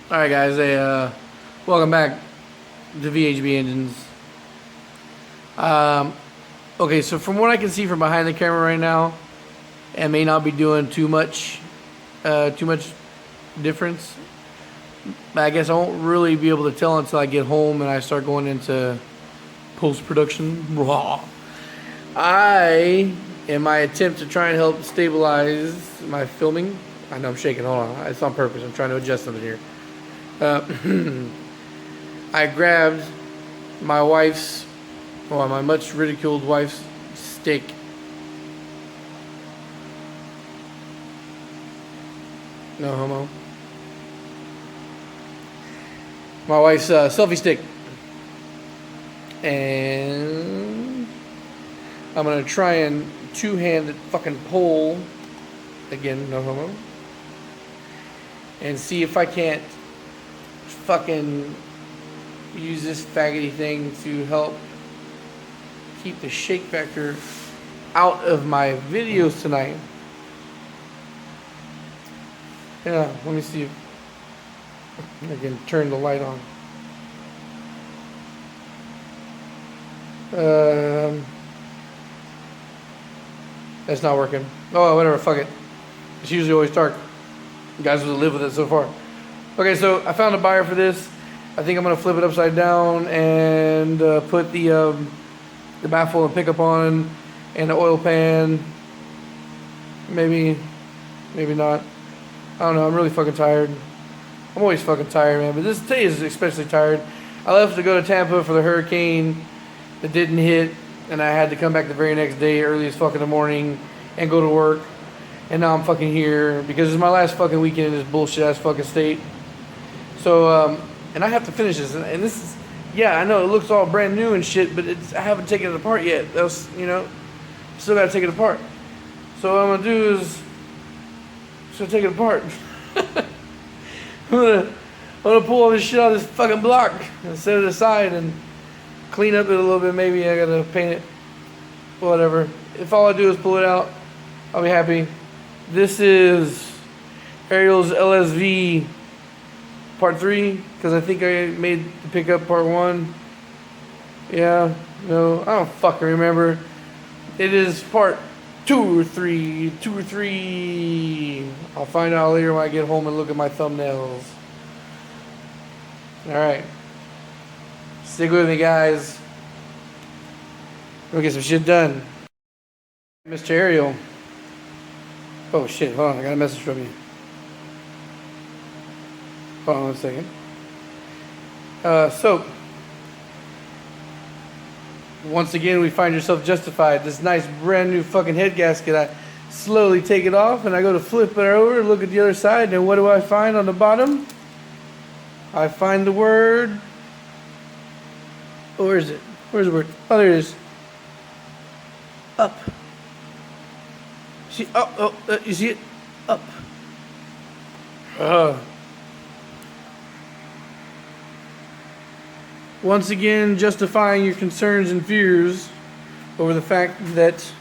Alright guys, welcome back to VHB Engines. Okay, so from what I can see from behind the camera right now, it may not be doing too much difference. But I guess I won't really be able to tell until I get home and I start going into post-production. Raw. In my attempt to try and help stabilize my filming, I know I'm shaking, hold on, it's on purpose, I'm trying to adjust something here. I grabbed my much ridiculed wife's steak. No homo. My wife's selfie stick. And I'm gonna try and two-hand fucking pole, again, no homo, and see if I can't fucking use this faggoty thing to help keep the shake factor out of my videos tonight. Yeah, let me see if I can turn the light on. That's not working. Oh, whatever, fuck it. It's usually always dark. You guys will live with it so far. Okay, so I found a buyer for this. I think I'm gonna flip it upside down and put the baffle and pickup on, and the oil pan. Maybe not. I don't know. I'm really fucking tired. I'm always fucking tired, man. But this day is especially tired. I left to go to Tampa for the hurricane that didn't hit, and I had to come back the very next day, early as fuck in the morning, and go to work. And now I'm fucking here because it's my last fucking weekend in this bullshit ass fucking state. So, and I have to finish this. And this is, yeah, I know it looks all brand new and shit, but I haven't taken it apart yet. That's, still gotta take it apart. So what I'm gonna do is, take it apart. I'm gonna pull all this shit out of this fucking block and set it aside and clean up it a little bit. Maybe I gotta paint it, whatever. If all I do is pull it out, I'll be happy. This is Ariel's LSV part 3, because I think I made the pickup part 1. Yeah, no, I don't fucking remember. It is part 2 or 3. I'll find out later when I get home and look at my thumbnails. Alright. Stick with me, guys. We'll get some shit done. Mr. Ariel. Oh shit, hold on, I got a message from you. Hold on 1 second. So, once again, we find yourself justified. This nice brand new fucking head gasket, I slowly take it off and I go to flip it over, look at the other side, and what do I find on the bottom? I find the word. Oh, where is it? Where's the word? Oh, there it is. Up. See? Oh, you see it? Up. Once again, justifying your concerns and fears over the fact that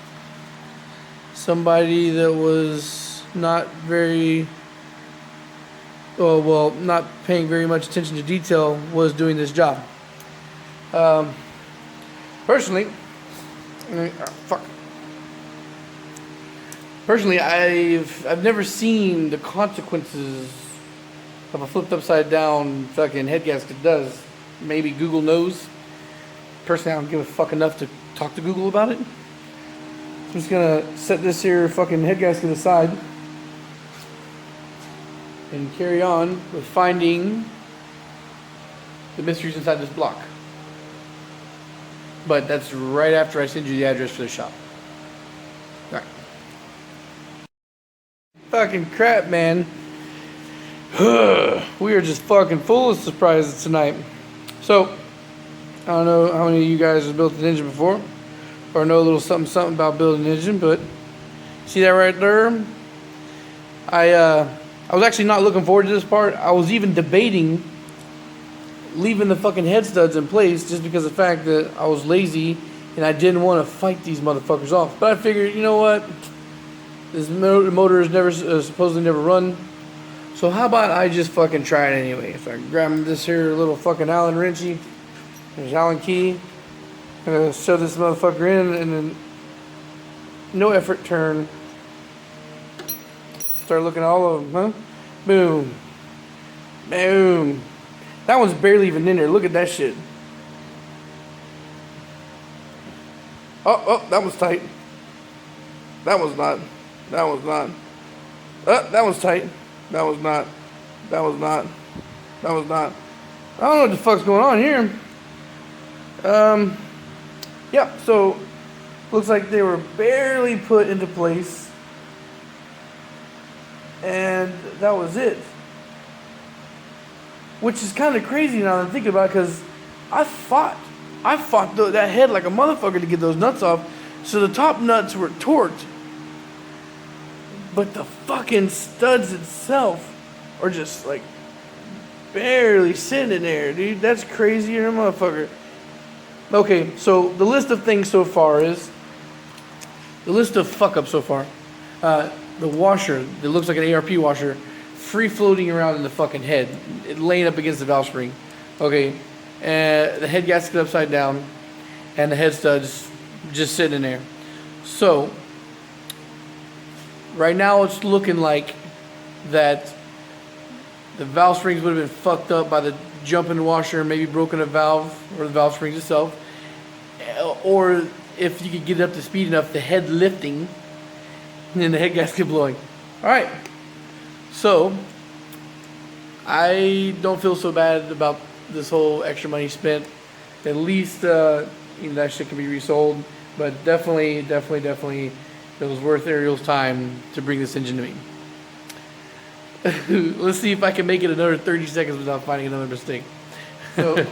somebody that was not not paying very much attention to detail was doing this job. Personally, I've never seen the consequences of a flipped upside down fucking head gasket does. Maybe Google knows. Personally, I don't give a fuck enough to talk to Google about it. I'm just gonna set this here fucking head gasket aside and carry on with finding the mysteries inside this block. But that's right after I send you the address for the shop. Alright. Fucking crap, man. We are just fucking full of surprises tonight. So, I don't know how many of you guys have built an engine before, or know a little something about building an engine, but see that right there? I was actually not looking forward to this part. I was even debating leaving the fucking head studs in place just because of the fact that I was lazy and I didn't want to fight these motherfuckers off. But I figured, you know what? This motor is supposedly never run So how about I just fucking try it anyway? So I grab this here little fucking Allen wrenchy. There's Allen key. I'm gonna shove this motherfucker in and then no effort turn. Start looking at all of them, huh? Boom. Boom. That one's barely even in there. Look at that shit. Oh, that was tight. That was not. That was not. That was tight. That was not. That was not. That was not. I don't know what the fuck's going on here. Yeah, so looks like they were barely put into place. And that was it. Which is kind of crazy now that I'm thinking about it, because I fought that head like a motherfucker to get those nuts off. So the top nuts were torqued. But the fucking studs itself are just like barely sitting in there, dude. That's crazy, than a motherfucker. Okay, so the list of things so far is the list of fuck ups so far. The washer that looks like an ARP washer, free floating around in the fucking head, laying up against the valve spring. Okay, the head gasket upside down, and the head studs just sitting in there. So right now it's looking like that the valve springs would have been fucked up by the jump in the washer, maybe broken a valve or the valve springs itself, or if you could get it up to speed enough, the head lifting and then the head gasket blowing. All right, so I don't feel so bad about this whole extra money spent. At least that shit can be resold, but definitely it was worth Ariel's time to bring this engine to me. Let's see if I can make it another 30 seconds without finding another mistake. So,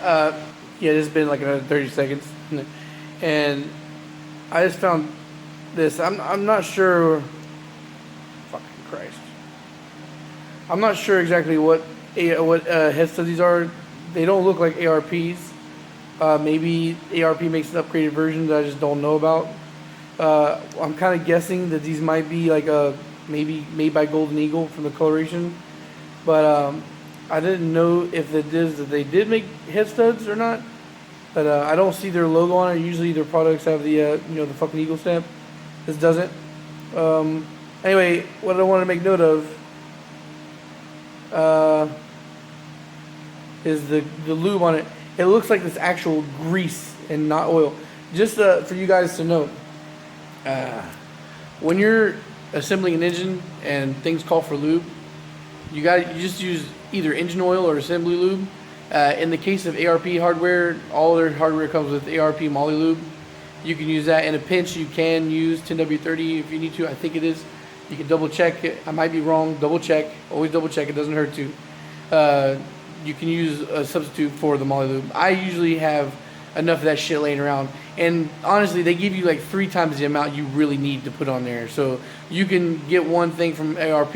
yeah, it's been like another 30 seconds. And I just found this. I'm not sure. Fucking Christ. I'm not sure exactly what head studs these are. They don't look like ARPs. Maybe ARP makes an upgraded version that I just don't know about. I'm kind of guessing that these might be like maybe made by Golden Eagle from the coloration, but I didn't know if it is that they did make head studs or not. But I don't see their logo on it. Usually their products have the the fucking Eagle stamp. This doesn't. Anyway, what I want to make note of is the lube on it. It looks like this actual grease and not oil. Just for you guys to know, when you're assembling an engine and things call for lube, you just use either engine oil or assembly lube. In the case of ARP hardware, all their hardware comes with ARP moly lube. You can use that in a pinch. You can use 10W30 if you need to. I think it is. You can double check it. I might be wrong. Double check. Always double check. It doesn't hurt to. You can use a substitute for the moly lube. I usually have enough of that shit laying around, and honestly they give you like 3 times the amount you really need to put on there. So you can get one thing from ARP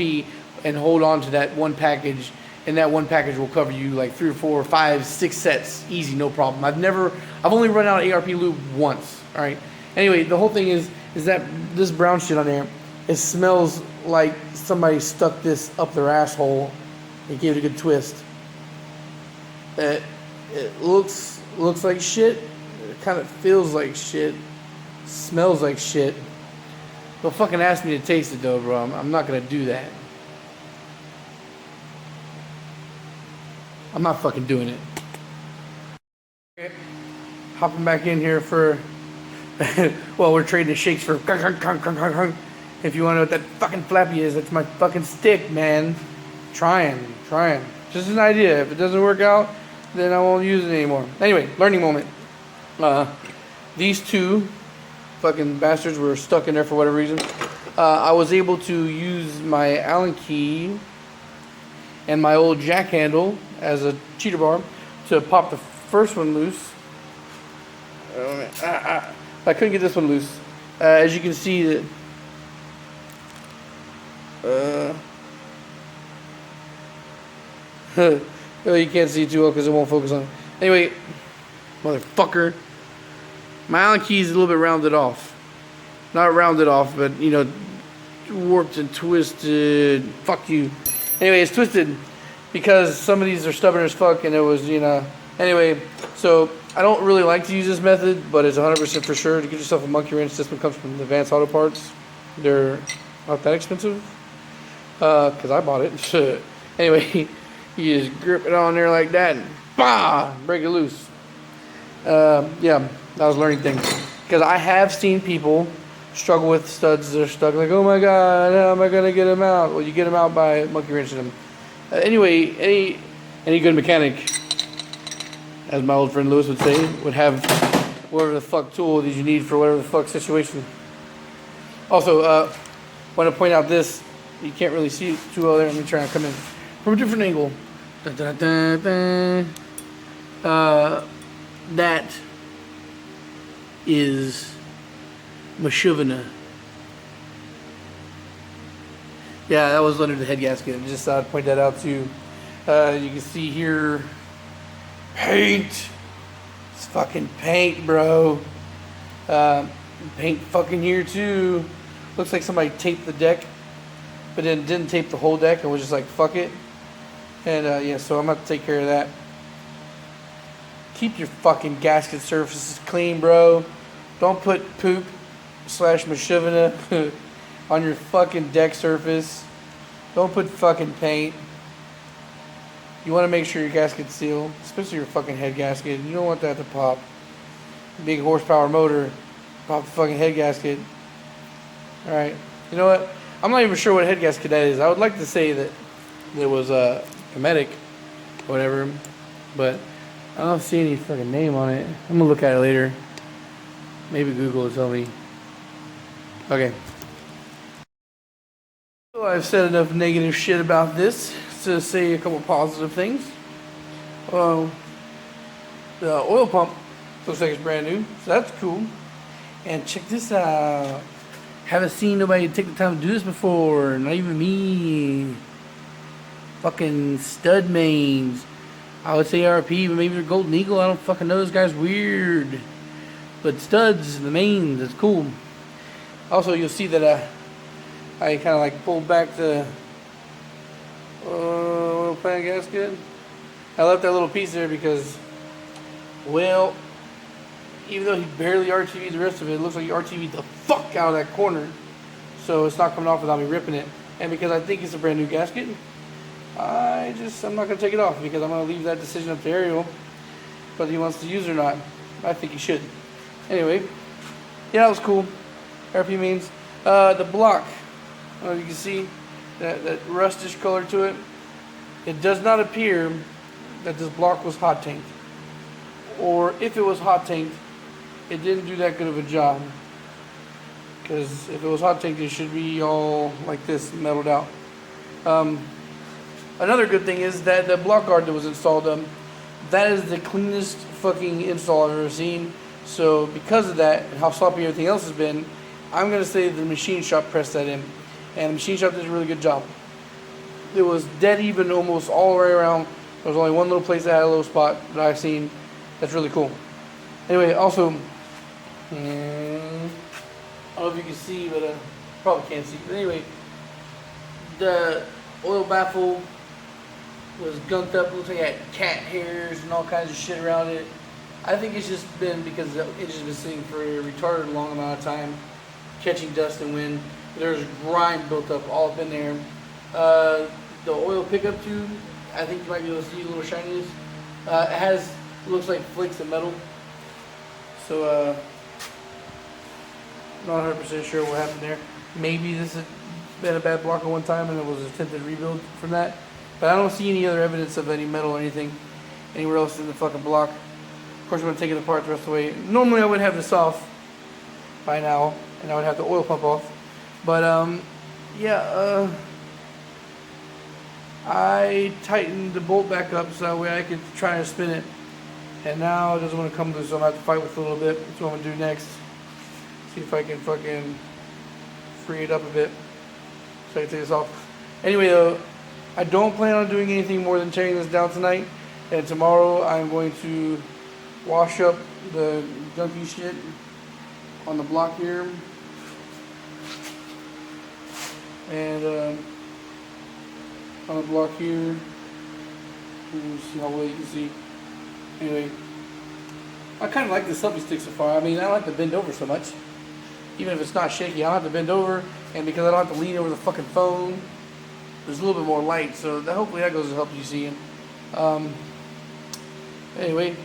and hold on to that one package, and that one package will cover you like 3 or 4 or 5, 6 sets easy, no problem. I've only run out of ARP lube once. All right, anyway, the whole thing is that this brown shit on there, it smells like somebody stuck this up their asshole and gave it a good twist. It looks like shit. It kind of feels like shit. Smells like shit. Don't fucking ask me to taste it though, bro. I'm not gonna do that. I'm not fucking doing it. Okay. Hopping back in here for well, we're trading the shakes for if you want to know what that fucking flappy is, that's my fucking stick, man. Trying. Just an idea. If it doesn't work out, then I won't use it anymore. Anyway, learning moment. These two fucking bastards were stuck in there for whatever reason. I was able to use my Allen key and my old jack handle as a cheater bar to pop the first one loose. I couldn't get this one loose. As you can see, you can't see it too well because it won't focus on it. Anyway, motherfucker, my Allen key is a little bit rounded off. Not rounded off, but warped and twisted. Fuck you. Anyway, it's twisted because some of these are stubborn as fuck, and it was, you know. Anyway, so I don't really like to use this method, but it's 100% for sure to get yourself a monkey wrench. This one comes from Advanced Auto Parts. They're not that expensive because I bought it. Anyway, you just grip it on there like that and bah, break it loose. Yeah, that was a learning thing because I have seen people struggle with studs that are stuck. Like, oh my god, how am I gonna get them out? Well, you get them out by monkey wrenching them. Anyway, any good mechanic, as my old friend Lewis would say, would have whatever the fuck tool that you need for whatever the fuck situation. Also, want to point out this. You can't really see it too well there. Let me try and come in from a different angle. That is Mashuvana. Yeah, that was under the head gasket. I just thought I'd point that out too. You can see here, paint. It's fucking paint, bro. Paint fucking here too. Looks like somebody taped the deck, but then didn't tape the whole deck and was just like, fuck it. And yeah, so I'm gonna have to take care of that. Keep your fucking gasket surfaces clean, bro. Don't put poop / Mashuvana on your fucking deck surface. Don't put fucking paint. You want to make sure your gasket's sealed, especially your fucking head gasket. You don't want that to pop. Big horsepower motor, pop the fucking head gasket. Alright, you know what? I'm not even sure what head gasket that is. I would like to say that it was a Cometic or whatever, but I don't see any fucking name on it. I'm gonna look at it later. Maybe Google will tell me. Okay. So I've said enough negative shit about this to say a couple positive things. The oil pump looks like it's brand new, so that's cool. And check this out. Haven't seen nobody take the time to do this before. Not even me. Fucking stud mains. I would say RP, but maybe they're Golden Eagle. I don't fucking know. This guy's weird. But studs, the mains, that's cool. Also, you'll see that I kind of like pulled back the oil pan gasket. I left that little piece there because, well, even though he barely RTV'd the rest of it, it looks like he RTV'd the fuck out of that corner. So it's not coming off without me ripping it. And because I think it's a brand new gasket, I'm not going to take it off because I'm going to leave that decision up to Ariel, whether he wants to use it or not. I think he should. Anyway, yeah, that was cool. RP means the block. You can see that rustish color to it. It does not appear that this block was hot tanked, or if it was hot tanked, it didn't do that good of a job. Because if it was hot tanked, it should be all like this, metaled out. Another good thing is that the block guard that was installed, that is the cleanest fucking install I've ever seen. So because of that, and how sloppy everything else has been, I'm going to say the machine shop pressed that in. And the machine shop did a really good job. It was dead even almost all the way around. There was only one little place that had a little spot that I've seen. That's really cool. Anyway, also, I don't know if you can see, but probably can't see. But anyway, the oil baffle was gunked up. Looks like it had cat hairs and all kinds of shit around it. I think it's just been because the engine's been sitting for a retarded long amount of time, catching dust and wind. There's grime built up all up in there. The oil pickup tube, I think you might be able to see a little shininess. Looks like flakes of metal. So, not 100% sure what happened there. Maybe this had been a bad block at one time and it was an attempted rebuild from that. But I don't see any other evidence of any metal or anything anywhere else in the fucking block. Of course, I'm going to take it apart the rest of the way. Normally, I would have this off by now, and I would have the oil pump off. But, yeah, I tightened the bolt back up so that way I could try and spin it. And now it doesn't want to come loose, so I'm going to have to fight with it a little bit. That's what I'm going to do next. See if I can fucking free it up a bit so I can take this off. Anyway, though, I don't plan on doing anything more than tearing this down tonight. And tomorrow I'm going to wash up the gunky shit on the block here. And on the block here. Let's see how well you can see. Anyway, I kind of like the selfie stick so far. I mean, I don't have to bend over so much. Even if it's not shaky, I don't have to bend over. And because I don't have to lean over the fucking phone, there's a little bit more light. So hopefully that goes to help you see it. Anyway,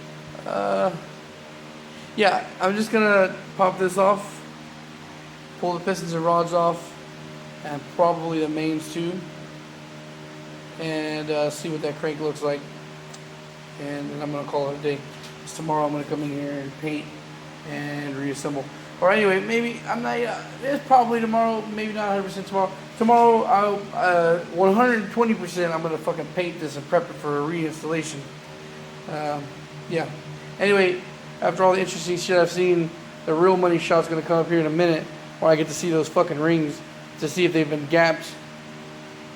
yeah, I'm just going to pop this off. Pull the pistons and rods off. And probably the mains too. And see what that crank looks like. And then I'm going to call it a day. Tomorrow I'm going to come in here and paint and reassemble. Or anyway, maybe I'm not. It's probably tomorrow. Maybe not 100% tomorrow. Tomorrow, I'll 120%. I'm going to fucking paint this and prep it for a reinstallation. Yeah. Anyway, after all the interesting shit I've seen, the real money shot's going to come up here in a minute, where I get to see those fucking rings to see if they've been gapped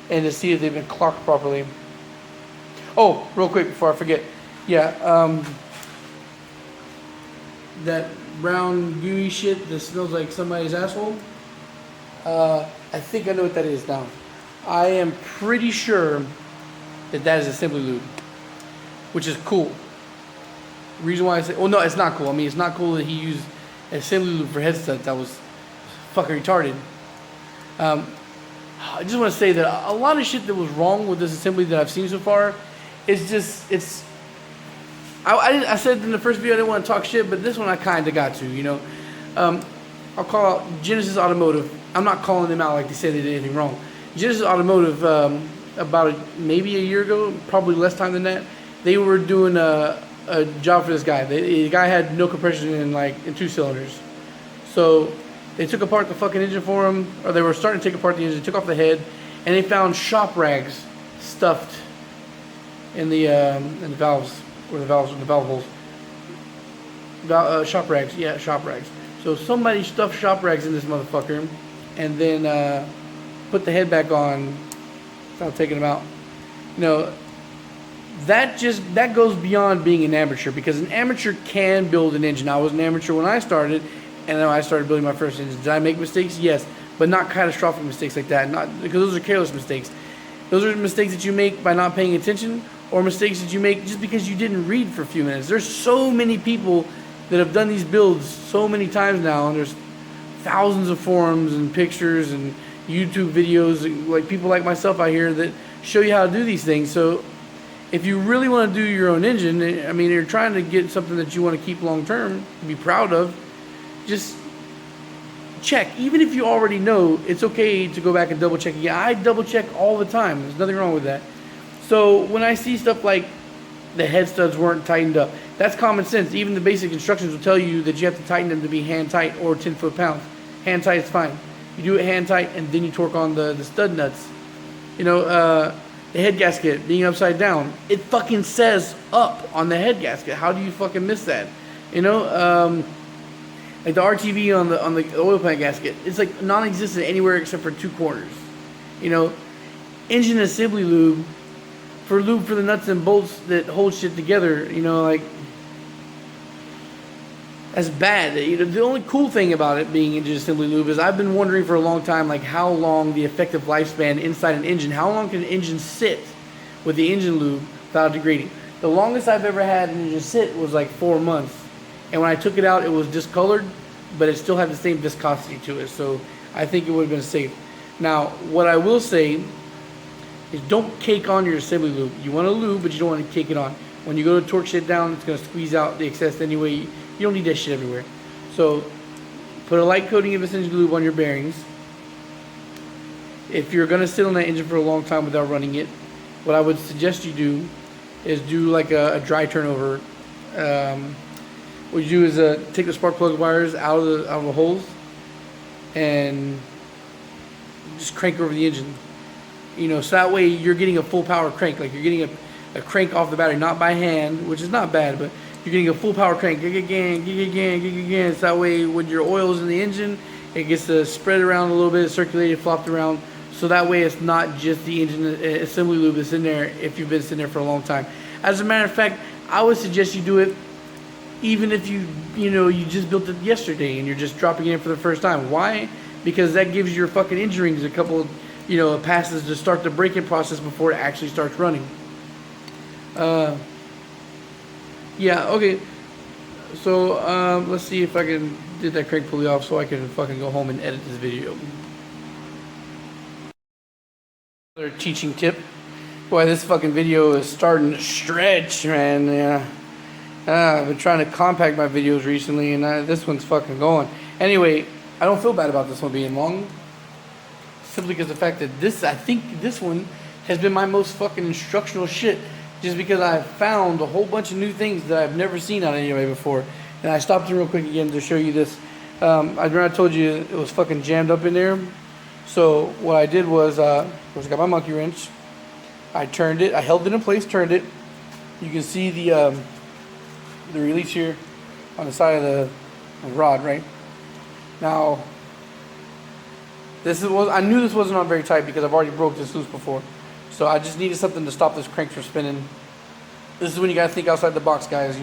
and to see if they've been clocked properly. Oh, real quick before I forget. Yeah. That brown gooey shit that smells like somebody's asshole. I think I know what that is now. I am pretty sure that is assembly lube, which is cool. Reason why I say, oh no, it's not cool. I mean, it's not cool that he used assembly lube for head studs. That was fucking retarded. I just want to say that a lot of shit that was wrong with this assembly that I've seen so far, it's. I said in the first video I didn't want to talk shit, but this one I kind of got to, you know. I'll call out Genesis Automotive. I'm not calling them out like they said they did anything wrong. Genesis Automotive, about maybe a year ago, probably less time than that, they were doing a job for this guy. The guy had no compression in 2 cylinders. So they took apart the fucking engine for him, or they were starting to take apart the engine, took off the head, and they found shop rags stuffed in the valves. Or the valve holes. Shop rags, yeah, shop rags. So somebody stuffed shop rags in this motherfucker, and then put the head back on without taking them out. You know, that goes beyond being an amateur, because an amateur can build an engine. I was an amateur when I started, and then I started building my first engine. Did I make mistakes? Yes, but not catastrophic mistakes like that. Not because those are careless mistakes. Those are mistakes that you make by not paying attention, or mistakes that you make just because you didn't read for a few minutes. There's so many people that have done these builds so many times now, and there's thousands of forums and pictures and YouTube videos, like people like myself out here that show you how to do these things. So if you really want to do your own engine, I mean, you're trying to get something that you want to keep long term, be proud of, just check. Even if you already know, it's okay to go back and double check again. I double check all the time. There's nothing wrong with that. So when I see stuff like the head studs weren't tightened up, that's common sense. Even the basic instructions will tell you that you have to tighten them to be hand tight or 10 foot-pounds. Hand tight is fine. You do it hand tight, and then you torque on the stud nuts. You know, the head gasket being upside down, it fucking says up on the head gasket. How do you fucking miss that? You know, like the RTV on the oil pan gasket, it's like non-existent anywhere except for 2 corners. You know, engine assembly lube for the nuts and bolts that hold shit together, you know, like, that's bad. You know, the only cool thing about it being engine assembly lube is I've been wondering for a long time, like, how long the effective lifespan inside an engine, how long can an engine sit with the engine lube without degrading? The longest I've ever had an engine sit was like 4 months. And when I took it out, it was discolored, but it still had the same viscosity to it. So I think it would have been safe. Now, what I will say is don't cake on your assembly lube. You want to lube, but you don't want to cake it on. When you go to torque shit down, it's going to squeeze out the excess anyway. You don't need that shit everywhere. So put a light coating of assembly lube on your bearings. If you're going to sit on that engine for a long time without running it, what I would suggest you do is do like a dry turnover. What you do is take the spark plug wires out of the holes and just crank over the engine. You know, so that way you're getting a full power crank. Like you're getting a crank off the battery, not by hand, which is not bad, but you're getting a full power crank. Gig again, gig again, gig again. So that way when your oil's in the engine, it gets spread around a little bit, circulated, flopped around. So that way it's not just the engine assembly lube that's in there if you've been sitting there for a long time. As a matter of fact, I would suggest you do it even if you just built it yesterday and you're just dropping it in for the first time. Why? Because that gives your fucking engine rings a couple it passes to start the braking process before it actually starts running. Yeah, okay. So let's see if I can get that crank pulley off so I can fucking go home and edit this video. Another teaching tip. Boy, this fucking video is starting to stretch, man. Yeah. I've been trying to compact my videos recently, and this one's fucking going. Anyway, I don't feel bad about this one being long, simply because of the fact that I think this one has been my most fucking instructional shit, just because I found a whole bunch of new things that I've never seen on anybody before. And I stopped it real quick again to show you this. I remember I told you it was fucking jammed up in there. So what I did was, I got my monkey wrench. I turned it. I held it in place, turned it. You can see the release here on the side of the rod, right? Now, I knew this wasn't on very tight because I've already broke this loose before. So I just needed something to stop this crank from spinning. This is when you gotta think outside the box, guys.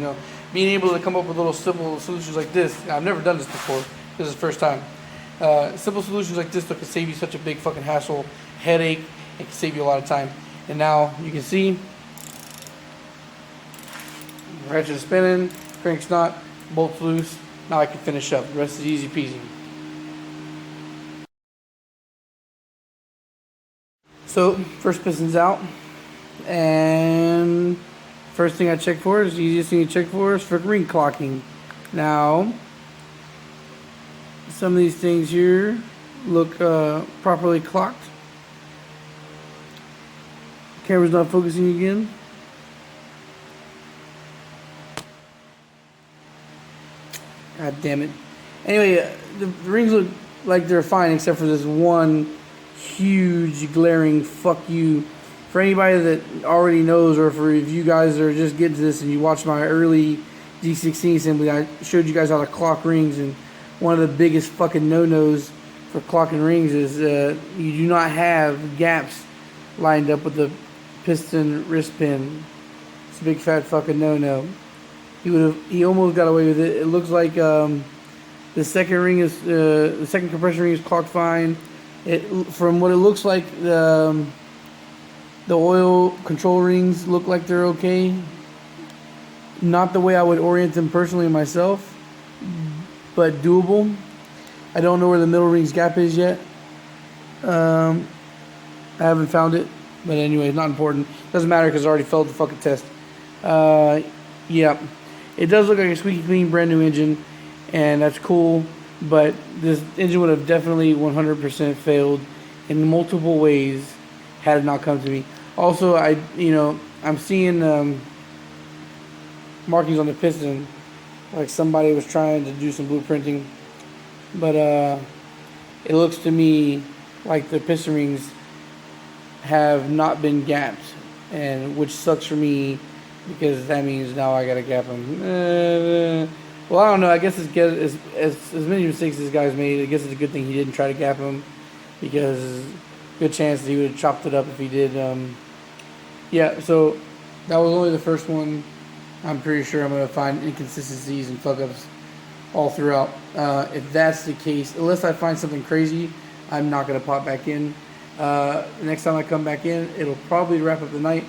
Being able to come up with little simple solutions like this. I've never done this before. This is the first time. Simple solutions like this that can save you such a big fucking hassle, headache. It can save you a lot of time. And now you can see, ratchet is spinning, crank's not, bolt's loose. Now I can finish up. The rest is easy peasy. So first piston's out, and first thing I check for is the easiest thing to check for is for ring clocking. Now, some of these things here look properly clocked. Camera's not focusing again. God damn it. Anyway, the rings look like they're fine except for this one huge glaring fuck you. For anybody that already knows, or for if you guys are just getting to this and you watched my early D16 assembly, I showed you guys how to clock rings, and one of the biggest fucking no-nos for clocking rings is you do not have gaps lined up with the piston wrist pin. It's a big fat fucking no-no. He almost got away with it. It looks like the second compression ring is clocked fine. From what it looks like, the oil control rings look like they're okay. Not the way I would orient them personally myself, but doable. I don't know where the middle ring's gap is yet. I haven't found it, but anyway, it's not important. Doesn't matter because I already failed the fucking test. Yeah, it does look like a squeaky clean, brand new engine, and that's cool. But this engine would have definitely 100% failed in multiple ways had it not come to me. Also, I'm seeing markings on the piston, like somebody was trying to do some blueprinting. But it looks to me like the piston rings have not been gapped, and which sucks for me because that means now I gotta gap them. Well, I don't know. I guess as many mistakes as this guy's made, I guess it's a good thing he didn't try to gap him, because good chance that he would have chopped it up if he did. Yeah, so that was only the first one. I'm pretty sure I'm going to find inconsistencies and fuck-ups all throughout. If that's the case, unless I find something crazy, I'm not going to pop back in. The next time I come back in, it'll probably wrap up the night.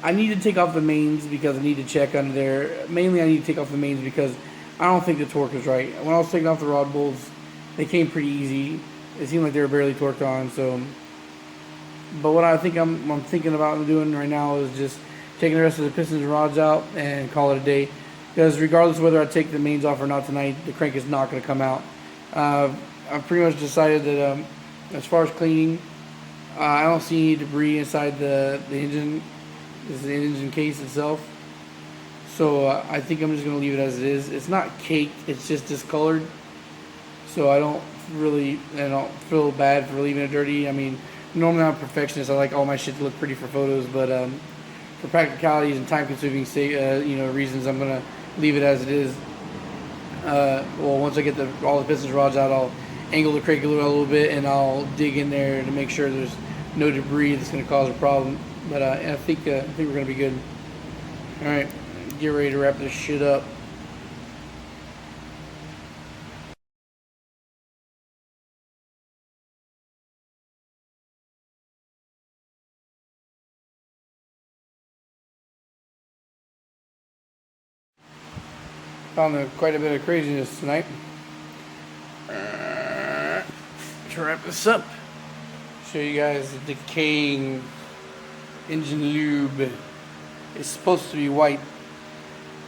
I need to take off the mains because I need to check under there. Mainly I need to take off the mains because I don't think the torque is right. When I was taking off the rod bolts, they came pretty easy. It seemed like they were barely torqued on. So, but what I think I'm thinking about doing right now is just taking the rest of the pistons and rods out and call it a day. Because regardless of whether I take the mains off or not tonight, the crank is not going to come out. I've pretty much decided that as far as cleaning, I don't see any debris inside the engine. This is the engine case itself. So I think I'm just going to leave it as it is. It's not caked, it's just discolored. So I don't feel bad for leaving it dirty. I mean, normally I'm a perfectionist. I like all my shit to look pretty for photos, but for practicalities and time-consuming reasons, I'm going to leave it as it is. Well, once I get all the pistons rods out, I'll angle the crank a little bit, and I'll dig in there to make sure there's no debris that's going to cause a problem. But I think we're going to be good. All right, get ready to wrap this shit up. Found quite a bit of craziness tonight. To wrap this up, show you guys the decaying engine lube. It's supposed to be white.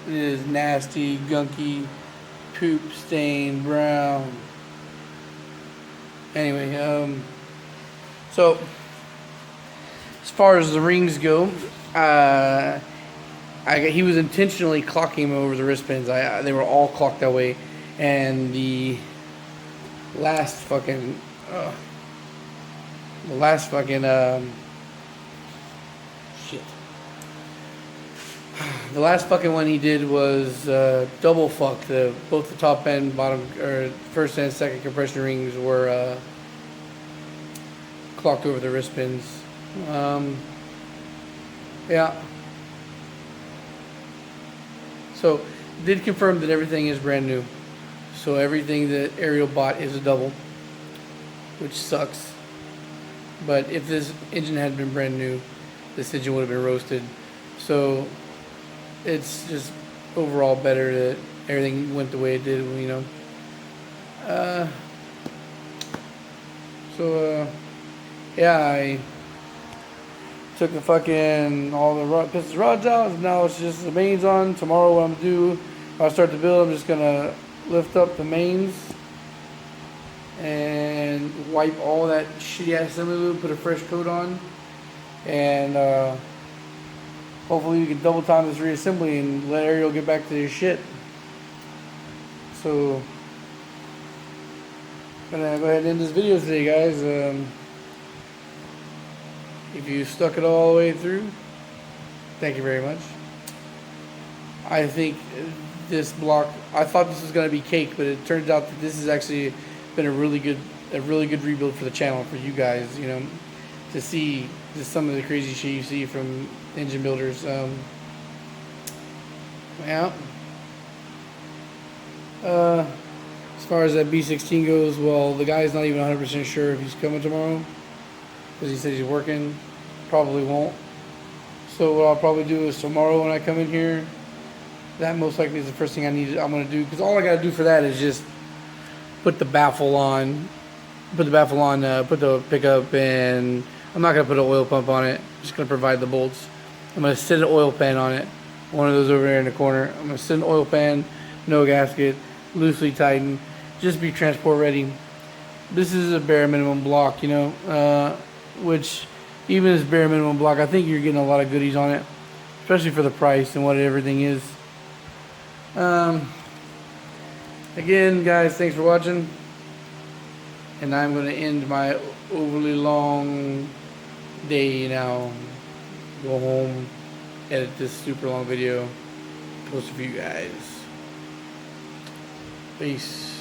It is nasty, gunky, poop stained brown. Anyway, so as far as the rings go, he was intentionally clocking them over the wristbands. They were all clocked that way, and the last fucking shit. The last fucking one he did was double fuck. Both the top and bottom, or first and second compression rings were clocked over the wristbands. Yeah. So, did confirm that everything is brand new. So everything that Ariel bought is a double, which sucks. But if this engine had been brand new, this engine would have been roasted. So it's just overall better that everything went the way it did, you know. Yeah, I took the fucking all the piston rods out. Now it's just the mains on. Tomorrow what I'm gonna do, when I start the build, I'm just gonna lift up the mains and wipe all that shitty ass assembly lube, put a fresh coat on, and hopefully we can double time this reassembly and let Ariel get back to his shit. So I'm gonna go ahead and end this video today, guys. If you stuck it all the way through, thank you very much. I think this block, I thought this was going to be cake, but it turns out that this has actually been a really good rebuild for the channel, for you guys, you know, to see just some of the crazy shit you see from engine builders. Yeah. As far as that B16 goes, well, the guy's not even 100% sure if he's coming tomorrow, because he said he's working. Probably won't. So what I'll probably do is tomorrow when I come in here, that most likely is the first thing I'm going to do, because all I got to do for that is just put the baffle on, put the pickup, and I'm not going to put an oil pump on it. I'm just going to provide the bolts. I'm going to sit an oil pan on it, one of those over there in the corner. I'm going to sit an oil pan, no gasket, loosely tightened, just be transport ready. This is a bare minimum block, you know, which even this bare minimum block, I think you're getting a lot of goodies on it, especially for the price and what everything is. Again, guys, thanks for watching, and I'm going to end my overly long day now. Go home, edit this super long video, post it for you guys. Peace.